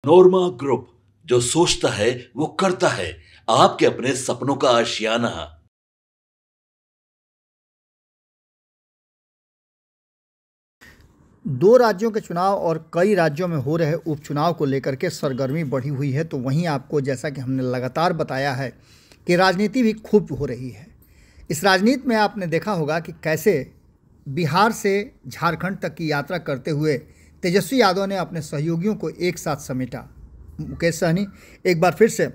नोरमा group, जो सोचता है वो करता है। आपके अपने सपनों का आशियाना। दो राज्यों के चुनाव और कई राज्यों में हो रहे उपचुनाव को लेकर के सरगर्मी बढ़ी हुई है। तो वहीं आपको, जैसा कि हमने लगातार बताया है, कि राजनीति भी खूब हो रही है। इस राजनीति में आपने देखा होगा कि कैसे बिहार से झारखंड तक की यात्रा करते हुए तेजस्वी यादव ने अपने सहयोगियों को एक साथ समेटा। मुकेश सहनी एक बार फिर से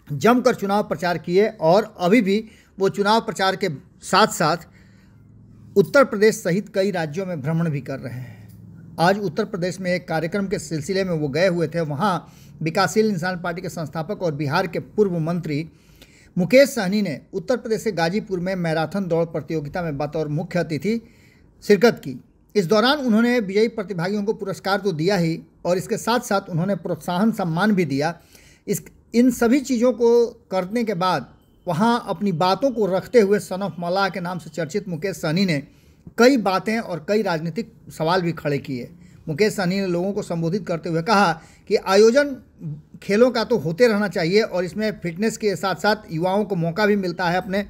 जमकर चुनाव प्रचार किए और अभी भी वो चुनाव प्रचार के साथ साथ उत्तर प्रदेश सहित कई राज्यों में भ्रमण भी कर रहे हैं। आज उत्तर प्रदेश में एक कार्यक्रम के सिलसिले में वो गए हुए थे। वहाँ विकासशील इंसान पार्टी के संस्थापक और बिहार के पूर्व मंत्री मुकेश सहनी ने उत्तर प्रदेश के गाजीपुर में मैराथन दौड़ प्रतियोगिता में बतौर मुख्य अतिथि शिरकत की। इस दौरान उन्होंने विजयी प्रतिभागियों को पुरस्कार तो दिया ही, और इसके साथ साथ उन्होंने प्रोत्साहन सम्मान भी दिया। इन सभी चीज़ों को करने के बाद वहाँ अपनी बातों को रखते हुए सन ऑफ मल्लाह के नाम से चर्चित मुकेश सहनी ने कई बातें और कई राजनीतिक सवाल भी खड़े किए। मुकेश सहनी ने लोगों को संबोधित करते हुए कहा कि आयोजन खेलों का तो होते रहना चाहिए और इसमें फिटनेस के साथ साथ युवाओं को मौका भी मिलता है अपने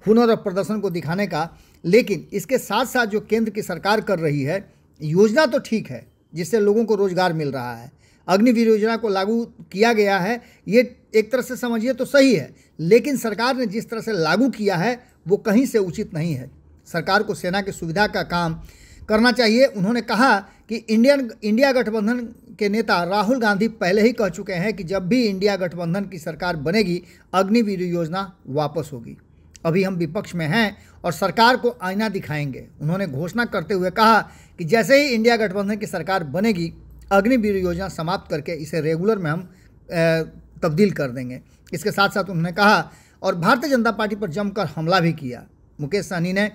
हुनर और प्रदर्शन को दिखाने का। लेकिन इसके साथ साथ जो केंद्र की सरकार कर रही है योजना तो ठीक है, जिससे लोगों को रोजगार मिल रहा है। अग्निवीर योजना को लागू किया गया है, ये एक तरह से समझिए तो सही है, लेकिन सरकार ने जिस तरह से लागू किया है वो कहीं से उचित नहीं है। सरकार को सेना की सुविधा का काम करना चाहिए। उन्होंने कहा कि इंडिया गठबंधन के नेता राहुल गांधी पहले ही कह चुके हैं कि जब भी इंडिया गठबंधन की सरकार बनेगी अग्निवीर योजना वापस होगी। अभी हम विपक्ष में हैं और सरकार को आईना दिखाएंगे। उन्होंने घोषणा करते हुए कहा कि जैसे ही इंडिया गठबंधन की सरकार बनेगी अग्निवीर योजना समाप्त करके इसे रेगुलर में हम तब्दील कर देंगे। इसके साथ साथ उन्होंने कहा और भारतीय जनता पार्टी पर जमकर हमला भी किया। मुकेश सहनी ने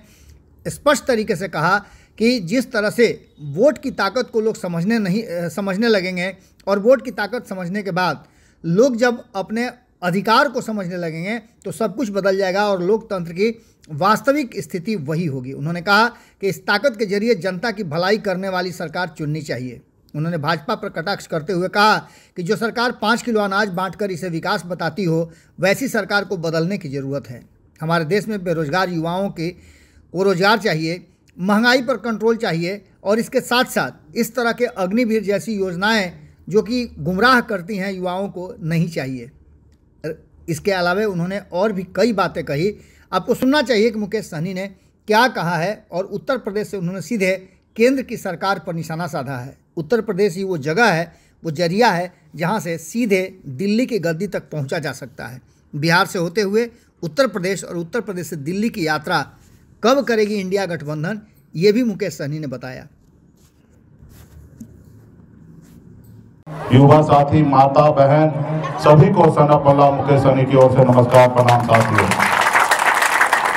स्पष्ट तरीके से कहा कि जिस तरह से वोट की ताकत को लोग समझने लगेंगे और वोट की ताकत समझने के बाद लोग जब अपने अधिकार को समझने लगेंगे तो सब कुछ बदल जाएगा और लोकतंत्र की वास्तविक स्थिति वही होगी। उन्होंने कहा कि इस ताकत के जरिए जनता की भलाई करने वाली सरकार चुननी चाहिए। उन्होंने भाजपा पर कटाक्ष करते हुए कहा कि जो सरकार 5 किलो अनाज बांटकर इसे विकास बताती हो वैसी सरकार को बदलने की ज़रूरत है। हमारे देश में बेरोजगार युवाओं को रोजगार चाहिए, महंगाई पर कंट्रोल चाहिए और इसके साथ साथ इस तरह के अग्निवीर जैसी योजनाएं जो कि गुमराह करती हैं युवाओं को नहीं चाहिए। इसके अलावा उन्होंने और भी कई बातें कही। आपको सुनना चाहिए कि मुकेश सहनी ने क्या कहा है। और उत्तर प्रदेश से उन्होंने सीधे केंद्र की सरकार पर निशाना साधा है। उत्तर प्रदेश ही वो जगह है, वो जरिया है जहां से सीधे दिल्ली की गद्दी तक पहुंचा जा सकता है। बिहार से होते हुए उत्तर प्रदेश और उत्तर प्रदेश से दिल्ली की यात्रा कब करेगी इंडिया गठबंधन, ये भी मुकेश सहनी ने बताया। युवा साथी, माता बहन सभी को सन ऑफ मल्लाह मुकेश सहनी की ओर से नमस्कार, प्रणाम।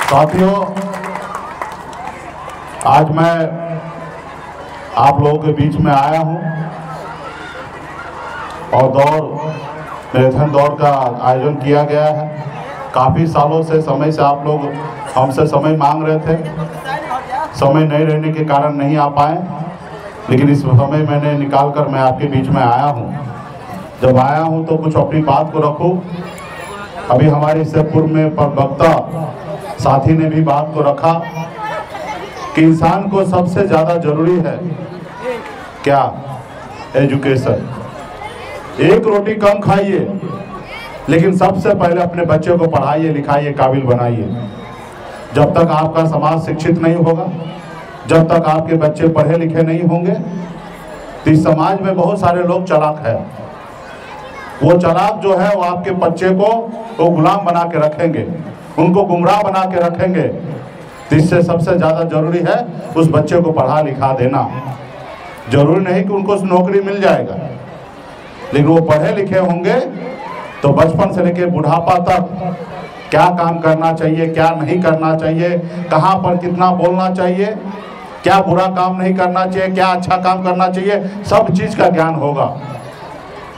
साथियों, आज मैं आप लोगों के बीच में आया हूं और मैराथन दौड़ का आयोजन किया गया है। काफ़ी सालों से समय से आप लोग हमसे समय मांग रहे थे, समय नहीं रहने के कारण नहीं आ पाए, लेकिन इस समय मैंने निकाल कर मैं आपके बीच में आया हूं। जब आया हूं तो कुछ अपनी बात को रखूं। अभी हमारे इससे पूर्व में प्रवक्ता साथी ने भी बात को रखा कि इंसान को सबसे ज़्यादा जरूरी है क्या? एजुकेशन। एक रोटी कम खाइए, लेकिन सबसे पहले अपने बच्चे को पढ़ाइए, लिखाइए, काबिल बनाइए। जब तक आपका समाज शिक्षित नहीं होगा, जब तक आपके बच्चे पढ़े लिखे नहीं होंगे, तो इस समाज में बहुत सारे लोग चालाक हैं। वो चालाक जो है वो आपके बच्चे को वो गुलाम बना के रखेंगे, उनको गुमराह बना के रखेंगे। तो इससे सबसे ज़्यादा जरूरी है उस बच्चे को पढ़ा लिखा देना। जरूरी नहीं कि उनको नौकरी मिल जाएगा, लेकिन वो पढ़े लिखे होंगे तो बचपन से लेकर बुढ़ापा तक क्या काम करना चाहिए, क्या नहीं करना चाहिए, कहाँ पर कितना बोलना चाहिए, क्या बुरा काम नहीं करना चाहिए, क्या अच्छा काम करना चाहिए, सब चीज़ का ज्ञान होगा।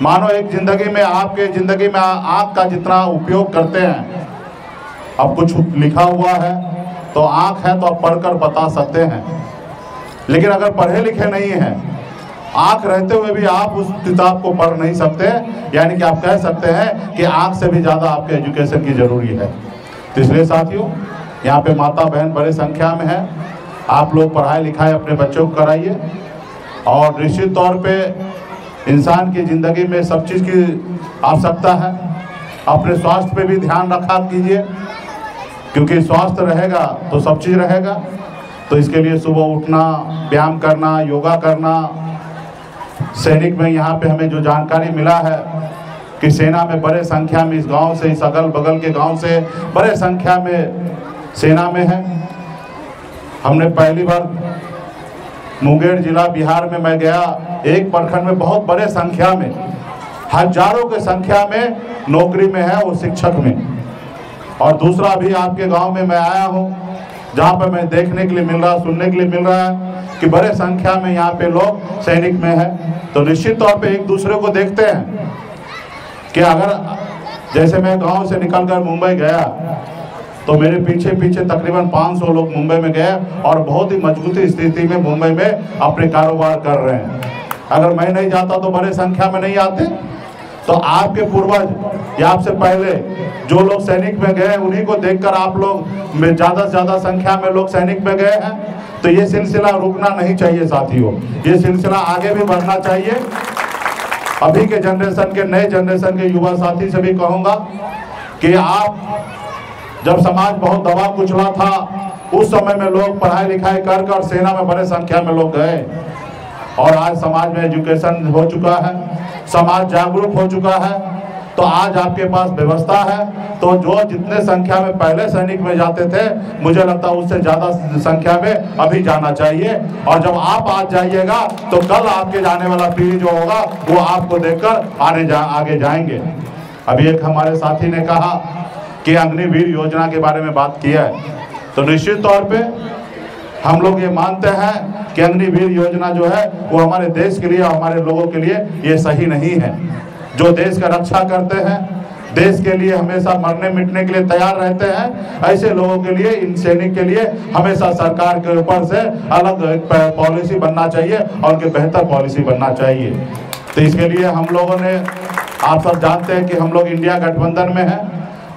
मानो एक जिंदगी में, आपके जिंदगी में आँख का जितना उपयोग करते हैं, अब कुछ लिखा हुआ है तो आँख है तो आप पढ़कर बता सकते हैं, लेकिन अगर पढ़े लिखे नहीं हैं आंख रहते हुए भी आप उस किताब को पढ़ नहीं सकते, यानी कि आप कह सकते हैं कि आंख से भी ज़्यादा आपके एजुकेशन की ज़रूरी है। तो इसलिए साथियों, यहाँ पे माता बहन बड़ी संख्या में है, आप लोग पढ़ाई लिखाई अपने बच्चों को कराइए। और निश्चित तौर पे इंसान की ज़िंदगी में सब चीज़ की आवश्यकता है, अपने स्वास्थ्य पे भी ध्यान रखा कीजिए, क्योंकि स्वास्थ्य रहेगा तो सब चीज़ रहेगा। तो इसके लिए सुबह उठना, व्यायाम करना, योगा करना। सैनिक में यहाँ पे हमें जो जानकारी मिला है कि सेना में बड़े संख्या में इस गांव से, इस अगल बगल के गांव से बड़े संख्या में सेना में है। हमने पहली बार मुंगेर जिला बिहार में मैं गया, एक प्रखंड में बहुत बड़े संख्या में, हजारों के संख्या में नौकरी में है, वो शिक्षक में। और दूसरा भी आपके गांव में मैं आया हूं, जहां पर मैं देखने के लिए मिल रहा, सुनने के लिए मिल रहा है कि बड़े संख्या में यहाँ पे लोग सैनिक में है। तो निश्चित तौर पे एक दूसरे को देखते हैं कि अगर जैसे मैं गांव से निकलकर मुंबई गया तो मेरे पीछे पीछे तकरीबन 500 लोग मुंबई में गए और बहुत ही मजबूती स्थिति में मुंबई में अपने कारोबार कर रहे हैं। अगर मैं नहीं जाता तो बड़े संख्या में नहीं आते। तो आपके पूर्वज या आपसे पहले जो लोग सैनिक में गए, उन्हीं को देखकर आप लोग में ज़्यादा से ज़्यादा संख्या में लोग सैनिक में गए हैं। तो ये सिलसिला रुकना नहीं चाहिए साथियों, ये सिलसिला आगे भी बढ़ना चाहिए। अभी के जनरेशन के, नए जनरेशन के युवा साथी से भी कहूँगा कि आप जब समाज बहुत दबाव कुचला था, उस समय में लोग पढ़ाई लिखाई कर सेना में बड़े संख्या में लोग गए। और आज समाज में एजुकेशन हो चुका है, समाज जागरूक हो चुका है, तो आज आपके पास व्यवस्था है। तो जो जितने संख्या में पहले सैनिक में जाते थे, मुझे लगता है उससे ज़्यादा संख्या में अभी जाना चाहिए। और जब आप आज जाइएगा तो कल आपके जाने वाला पीढ़ी जो होगा वो आपको देखकर आगे जाएंगे। अभी एक हमारे साथी ने कहा कि अग्निवीर योजना के बारे में बात किया है, तो निश्चित तौर पे हम लोग ये मानते हैं कि अग्निवीर योजना जो है वो हमारे देश के लिए, हमारे लोगों के लिए ये सही नहीं है। जो देश का रक्षा करते हैं, देश के लिए हमेशा मरने मिटने के लिए तैयार रहते हैं, ऐसे लोगों के लिए, इन सैनिक के लिए हमेशा सरकार के ऊपर से अलग पॉलिसी बनना चाहिए और उनकी बेहतर पॉलिसी बनना चाहिए। तो इसके लिए हम लोगों ने, आप सब जानते हैं कि हम लोग इंडिया गठबंधन में हैं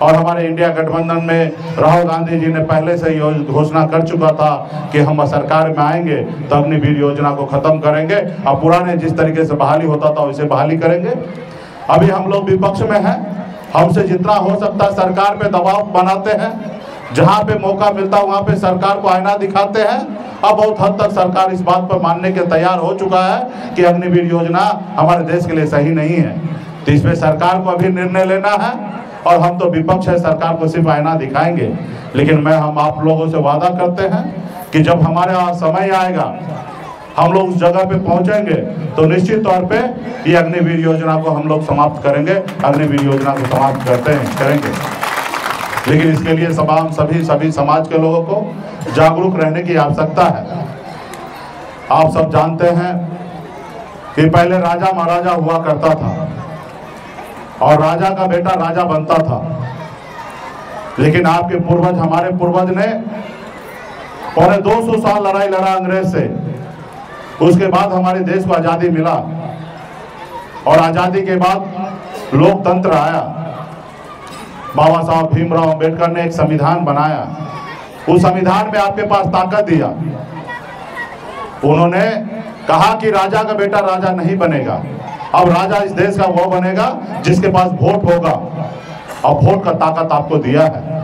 और हमारे इंडिया गठबंधन में राहुल गांधी जी ने पहले से ही घोषणा कर चुका था कि हम सरकार में आएंगे तो अग्निवीर योजना को खत्म करेंगे और पुराने जिस तरीके से बहाली होता था वैसे बहाली करेंगे। अभी हम लोग विपक्ष में हैं, हमसे जितना हो सकता है सरकार पे दबाव बनाते हैं, जहां पे मौका मिलता है वहां पे सरकार को आईना दिखाते हैं। अब बहुत हद तक सरकार इस बात पर मानने के तैयार हो चुका है कि अग्निवीर योजना हमारे देश के लिए सही नहीं है। तो इस पे सरकार को अभी निर्णय लेना है और हम तो विपक्ष है, सरकार को सिर्फ आईना दिखाएंगे। लेकिन हम आप लोगों से वादा करते हैं कि जब हमारे यहाँ समय आएगा, हम लोग उस जगह पे पहुंचेंगे तो निश्चित तौर पे ये अग्निवीर योजना को हम लोग समाप्त करेंगे, अग्निवीर योजना को समाप्त करेंगे। लेकिन इसके लिए सभी समाज के लोगों को जागरूक रहने की आवश्यकता है। आप सब जानते हैं कि पहले राजा महाराजा हुआ करता था और राजा का बेटा राजा बनता था, लेकिन आपके पूर्वज, हमारे पूर्वज ने पौने 200 साल लड़ाई लड़ा अंग्रेज से। उसके बाद हमारे देश को आज़ादी मिला और आज़ादी के बाद लोकतंत्र आया। बाबा साहब भीमराव अंबेडकर ने एक संविधान बनाया, उस संविधान में आपके पास ताकत दिया। उन्होंने कहा कि राजा का बेटा राजा नहीं बनेगा, अब राजा इस देश का वो बनेगा जिसके पास वोट होगा, और वोट का ताकत आपको दिया है।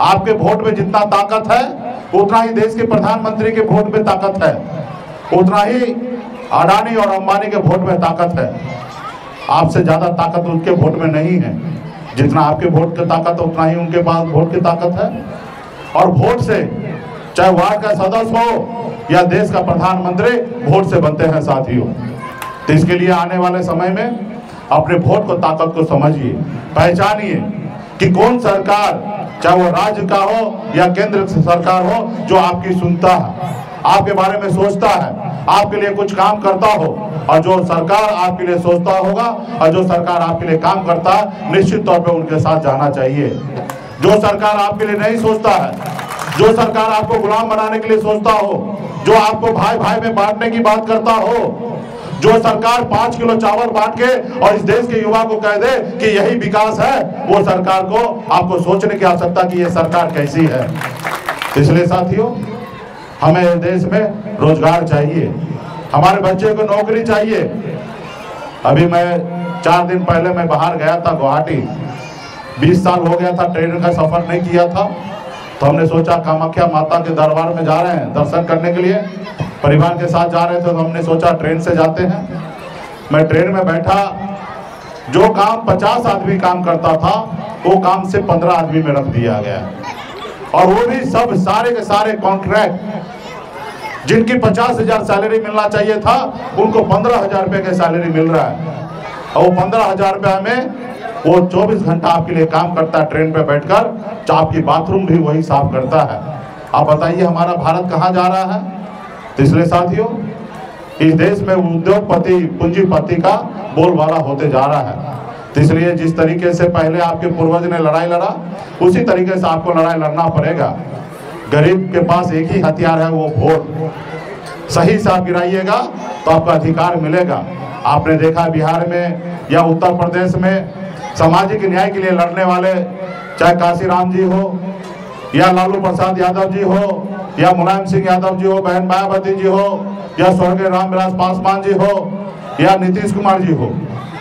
आपके वोट में जितना ताकत है उतना ही देश के प्रधानमंत्री के वोट में ताकत है, उतना ही अडानी और अंबानी के वोट में ताकत है। आपसे ज्यादा ताकत उनके वोट में नहीं है, जितना आपके वोट की ताकत है उतना ही उनके पास वोट की ताकत है। और वोट से, चाहे वार्ड का सदस्य हो या देश का प्रधानमंत्री, वोट से बनते हैं साथियों। तो इसके लिए आने वाले समय में अपने वोट को, ताकत को समझिए, पहचानिए कि कौन सरकार, चाहे वो राज्य का हो या केंद्र सरकार हो, जो आपकी सुनता है, आपके बारे में सोचता है, आपके लिए कुछ काम करता हो। और जो सरकार आपके लिए सोचता होगा और जो सरकार आपके लिए काम करता है, निश्चित तौर पे उनके साथ जाना चाहिए। जो सरकार आपके लिए नहीं सोचता है, जो सरकार आपको गुलाम बनाने के लिए सोचता हो, जो आपको भाई भाई में बांटने की बात करता हो, जो सरकार 5 किलो चावल बांट के और इस देश के युवा को कह दे कि यही विकास है, वो सरकार को आपको सोचने की आवश्यकता कि ये सरकार कैसी है। इसलिए साथियों, हमें देश में रोजगार चाहिए, हमारे बच्चे को नौकरी चाहिए। अभी मैं 4 दिन पहले मैं बाहर गया था गुवाहाटी, 20 साल हो गया था ट्रेन का सफर नहीं किया था। तो हमने सोचा कामाख्या माता के दरबार में जा रहे हैं दर्शन करने के लिए, परिवार के साथ जा रहे थे, तो हमने सोचा ट्रेन से जाते हैं। मैं ट्रेन में बैठा, जो काम 50 आदमी काम करता था वो काम से 15 आदमी में रख दिया गया, और वो भी सब सारे के सारे कॉन्ट्रैक्ट। जिनकी 50,000 सैलरी मिलना चाहिए था उनको 15,000 रुपये की सैलरी मिल रहा है, और वो 15,000 रुपये में वो 24 घंटा आपके लिए काम करता है ट्रेन पे बैठकर, आपकी बाथरूम भी वही साफ करता है। आप बताइए हमारा भारत कहाँ जा रहा है। तो इसलिए साथियों, इस देश में उद्योगपति पूंजीपति का बोलबाला होते जा रहा है। तो इसलिए जिस तरीके से पहले आपके पूर्वज ने लड़ाई लड़ा, उसी तरीके से आपको लड़ाई लड़ना पड़ेगा। गरीब के पास एक ही हथियार है, वो वोट। सही से आप गिराइएगा तो आपका अधिकार मिलेगा। आपने देखा बिहार में या उत्तर प्रदेश में सामाजिक न्याय के लिए लड़ने वाले, चाहे काशीराम जी हो या लालू प्रसाद यादव जी हो या मुलायम सिंह यादव जी हो, बहन मायावती जी हो या स्वर्गीय रामविलास पासवान जी हो या नीतीश कुमार जी हो,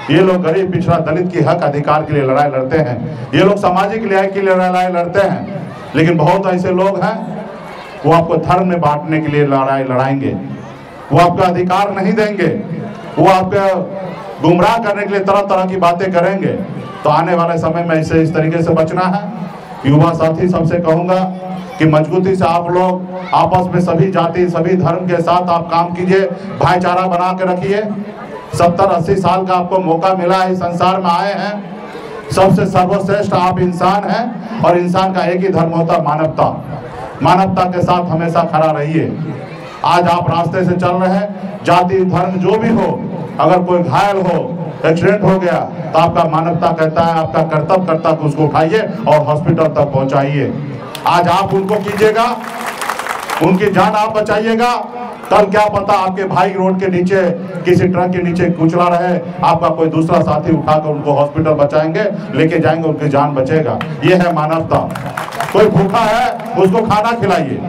ये लोग गरीब पिछड़ा दलित की हक अधिकार के लिए लड़ाई लड़ते हैं। ये लोग सामाजिक न्याय के लिए लड़ाई लड़ते हैं। लेकिन बहुत ऐसे लोग हैं, वो आपको धर्म में बांटने के लिए लड़ाई लड़ाएंगे, वो आपका अधिकार नहीं देंगे, वो आपको गुमराह करने के लिए तरह तरह की बातें करेंगे। तो आने वाले समय में इसे इस तरीके से बचना है। युवा साथी सबसे कहूँगा कि मजबूती से आप लोग आपस में सभी जाति सभी धर्म के साथ आप काम कीजिए, भाईचारा बना के रखिए। 70-80 साल का आपको मौका मिला है, इस संसार में आए हैं, सबसे सर्वश्रेष्ठ आप इंसान हैं, और इंसान का एक ही धर्म होता है मानवता। मानवता के साथ हमेशा खड़ा रहिए। आज आप रास्ते से चल रहे हैं, जाति धर्म जो भी हो, अगर कोई घायल हो, एक्सीडेंट हो गया, तो आपका मानवता कहता है, आपका कर्तव्य करता है कि उसको उठाइए और हॉस्पिटल तक पहुंचाइए। आज आप उनको कीजिएगा, उनकी जान आप बचाइएगा। कल क्या पता आपके भाई रोड के नीचे किसी ट्रक के नीचे कुचला रहे, आपका कोई दूसरा साथी उठाकर उनको हॉस्पिटल बचाएंगे, लेके जाएंगे, उनकी जान बचेगा। ये है मानवता। कोई भूखा है उसको खाना खिलाइए,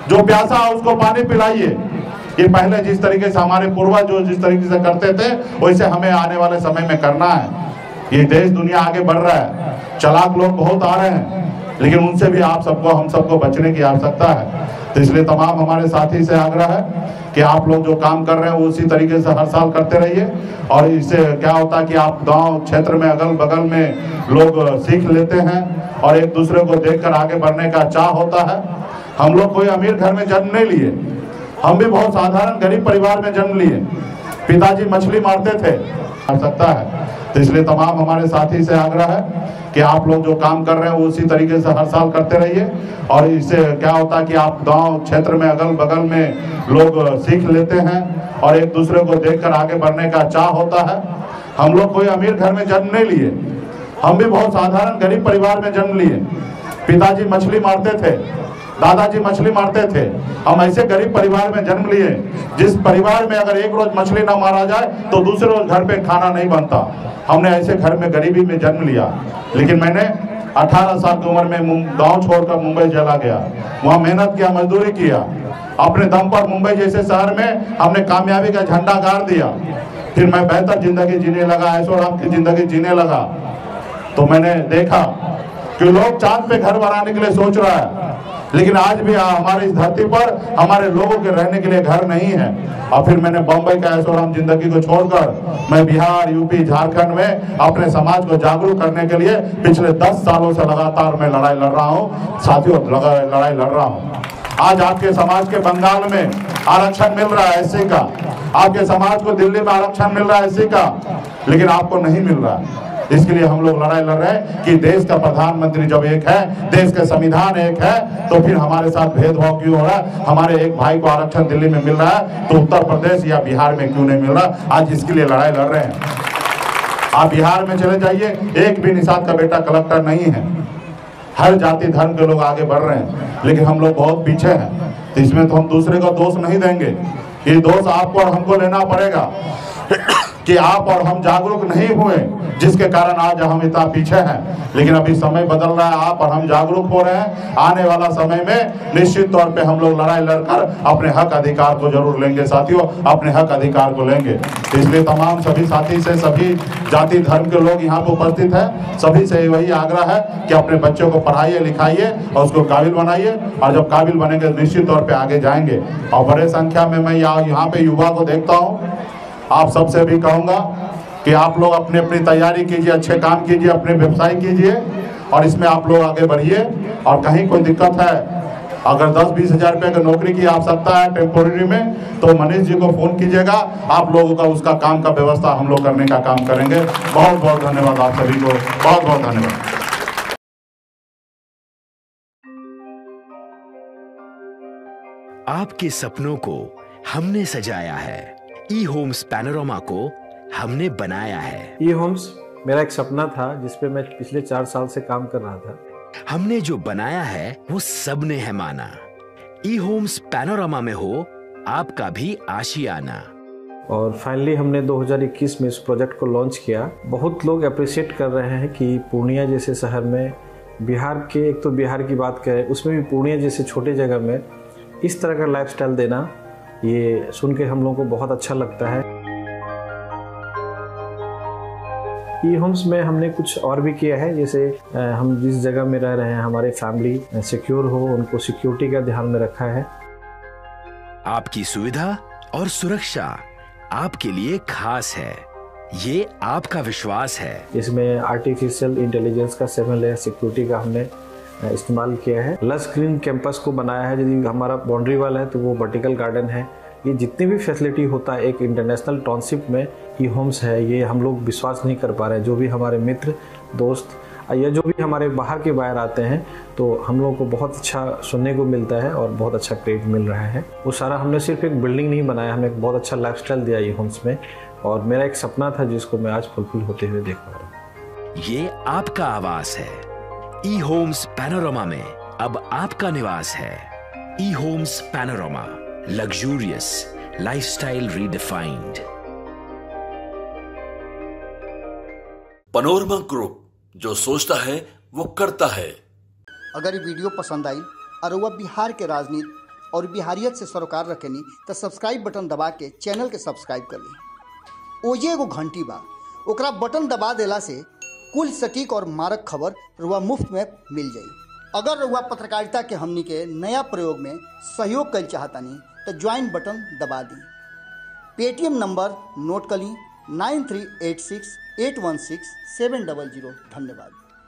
जो प्यासा है उसको पानी पिलाइए। ये पहले जिस तरीके से हमारे पूर्वज जो जिस तरीके से करते थे, वैसे हमें आने वाले समय में करना है। ये देश दुनिया आगे बढ़ रहा है, चालाक लोग बहुत आ रहे हैं, लेकिन उनसे भी आप सबको हम सबको बचने की आवश्यकता है। तो इसलिए तमाम हमारे साथी से आग्रह है कि आप लोग जो काम कर रहे हैं वो उसी तरीके से हर साल करते रहिए। और इससे क्या होता है कि आप गांव क्षेत्र में अगल बगल में लोग सीख लेते हैं और एक दूसरे को देखकर आगे बढ़ने का चाह होता है। हम लोग कोई अमीर घर में जन्म नहीं लिए, हम भी बहुत साधारण गरीब परिवार में जन्म लिए। पिताजी मछली मारते थे, आ सकता है। तो इसलिए तमाम हमारे साथी से आग्रह है कि आप लोग जो काम कर रहे हैं वो उसी तरीके से हर साल करते रहिए। और इससे क्या होता है कि आप गांव क्षेत्र में अगल बगल में लोग सीख लेते हैं और एक दूसरे को देखकर आगे बढ़ने का चाह होता है। हम लोग कोई अमीर घर में जन्म नहीं लिए, हम भी बहुत साधारण गरीब परिवार में जन्म लिए। पिताजी मछली मारते थे, दादाजी मछली मारते थे। हम ऐसे गरीब परिवार में जन्म लिए जिस परिवार में अगर एक रोज मछली ना मारा जाए तो दूसरे रोज घर पे खाना नहीं बनता। हमने ऐसे घर में गरीबी में जन्म लिया। लेकिन मैंने 18 साल की उम्र में गांव छोड़कर मुंबई चला गया, वहाँ मेहनत किया, मजदूरी किया। अपने दम पर मुंबई जैसे शहर में हमने कामयाबी का झंडा गाड़ दिया। फिर मैं बेहतर जिंदगी जीने लगा, ऐशोआराम की जिंदगी जीने लगा। तो मैंने देखा कि लोग चांद पे घर बनाने के लिए सोच रहा है, लेकिन आज भी हमारे इस धरती पर हमारे लोगों के रहने के लिए घर नहीं है। और फिर मैंने बम्बई का ऐशोआराम जिंदगी को छोड़कर मैं बिहार, यूपी, झारखंड में अपने समाज को जागरूक करने के लिए पिछले 10 सालों से लगातार मैं लड़ाई लड़ रहा हूँ। साथियों, लड़ाई लड़ रहा हूँ। आज आपके समाज के बंगाल में आरक्षण मिल रहा है एससी का, आपके समाज को दिल्ली में आरक्षण मिल रहा है एससी का, लेकिन आपको नहीं मिल रहा। इसके लिए हम लोग लड़ाई लड़ रहे हैं कि देश का प्रधानमंत्री जब एक है, देश का संविधान एक है, तो फिर हमारे साथ भेदभाव क्यों हो रहा है? हमारे एक भाई को आरक्षण दिल्ली में मिल रहा है तो उत्तर प्रदेश या बिहार में क्यों नहीं मिल रहा? आज इसके लिए लड़ाई लड़ रहे हैं। आप बिहार में चले जाइए, एक भी निषाद का बेटा कलेक्टर नहीं है। हर जाति धर्म के लोग आगे बढ़ रहे हैं, लेकिन हम लोग बहुत पीछे हैं। तो इसमें तो हम दूसरे का दोष नहीं देंगे, ये दोष आपको और हमको लेना पड़ेगा। कि आप और हम जागरूक नहीं हुए, जिसके कारण आज हम इतना पीछे हैं। लेकिन अभी समय बदल रहा है, आप और हम जागरूक हो रहे हैं। आने वाला समय में निश्चित तौर पे हम लोग लड़ाई लड़कर अपने हक अधिकार को जरूर लेंगे साथियों, अपने हक अधिकार को लेंगे। इसलिए तमाम सभी साथी से, सभी जाति धर्म के लोग यहाँ पे उपस्थित हैं, सभी से वही आग्रह है कि अपने बच्चों को पढ़ाइए लिखाइए और उसको काबिल बनाइए, और जब काबिल बनेंगे निश्चित तौर पे आगे जाएंगे। और बड़े संख्या में मैं यहाँ पे युवा को देखता हूँ। आप सबसे भी कहूँगा कि आप लोग अपनी अपनी तैयारी कीजिए, अच्छे काम कीजिए, अपने व्यवसाय कीजिए, और इसमें आप लोग आगे बढ़िए। और कहीं कोई दिक्कत है, अगर 10-20 हज़ार रुपये की नौकरी की आवश्यकता है टेम्पोररी में, तो मनीष जी को फोन कीजिएगा, आप लोगों का उसका काम का व्यवस्था हम लोग करने का काम करेंगे। बहुत बहुत धन्यवाद आप सभी को, बहुत बहुत धन्यवाद। आपके सपनों को हमने सजाया है, ई होम्स पैनोरामा को हमने बनाया है। ई होम्स मेरा एक सपना था जिसपे मैं पिछले 4 साल से काम कर रहा था। हमने जो बनाया है वो सबने है माना। ई होम्स पैनोरामा में हो आपका भी आशियाना। और फाइनली हमने 2021 में इस प्रोजेक्ट को लॉन्च किया। बहुत लोग अप्रिशिएट कर रहे हैं कि पूर्णिया जैसे शहर में, बिहार के, एक तो बिहार की बात करें उसमें भी पूर्णिया जैसे छोटे जगह में इस तरह का लाइफस्टाइल देना, ये सुन के हम लोगों को बहुत अच्छा लगता है। ई होम्स में हमने कुछ और भी किया है, जैसे हम जिस जगह में रह रहे हैं हमारे फैमिली सिक्योर हो, उनको सिक्योरिटी का ध्यान में रखा है। आपकी सुविधा और सुरक्षा आपके लिए खास है, ये आपका विश्वास है। इसमें आर्टिफिशियल इंटेलिजेंस का 7 लेयर सिक्योरिटी का हमने इस्तेमाल किया है। लस ग्रीन कैंपस को बनाया है। यदि हमारा बाउंड्री वाल है तो वो वर्टिकल गार्डन है। ये जितनी भी फैसिलिटी होता है एक इंटरनेशनल टाउनशिप में ई होम्स है, ये हम लोग विश्वास नहीं कर पा रहे हैं। जो भी हमारे मित्र दोस्त या जो भी हमारे बाहर के बाहर आते हैं तो हम लोगों को बहुत अच्छा सुनने को मिलता है और बहुत अच्छा क्रेडिट मिल रहा है। वो सारा हमने सिर्फ एक बिल्डिंग नहीं बनाया, हमें एक बहुत अच्छा लाइफस्टाइल दिया ई होम्स में, और मेरा एक सपना था जिसको मैं आज फुलफिल होते हुए देख पा रहा हूँ। ये आपका आवास है। ई होम्स पैनोरामा में अब आपका निवास है। E Homes Panorama, luxurious lifestyle redefined. Panorama group, जो सोचता है वो करता है। अगर ये वीडियो पसंद आई और वह बिहार के राजनीति और बिहारियत से सरोकार रखेनी तो सब्सक्राइब बटन दबा के चैनल के सब्सक्राइब कर ली। ओजे एगो घंटी बा, ओकरा बटन दबा देला से कुल सटीक और मारक खबर रुआ मुफ्त में मिल जाई। अगर रुआ पत्रकारिता के हमनी के नया प्रयोग में सहयोग कर चाहतानी तो ज्वाइन बटन दबा दी। पेटीएम नंबर नोट कर ली 9386816700। धन्यवाद।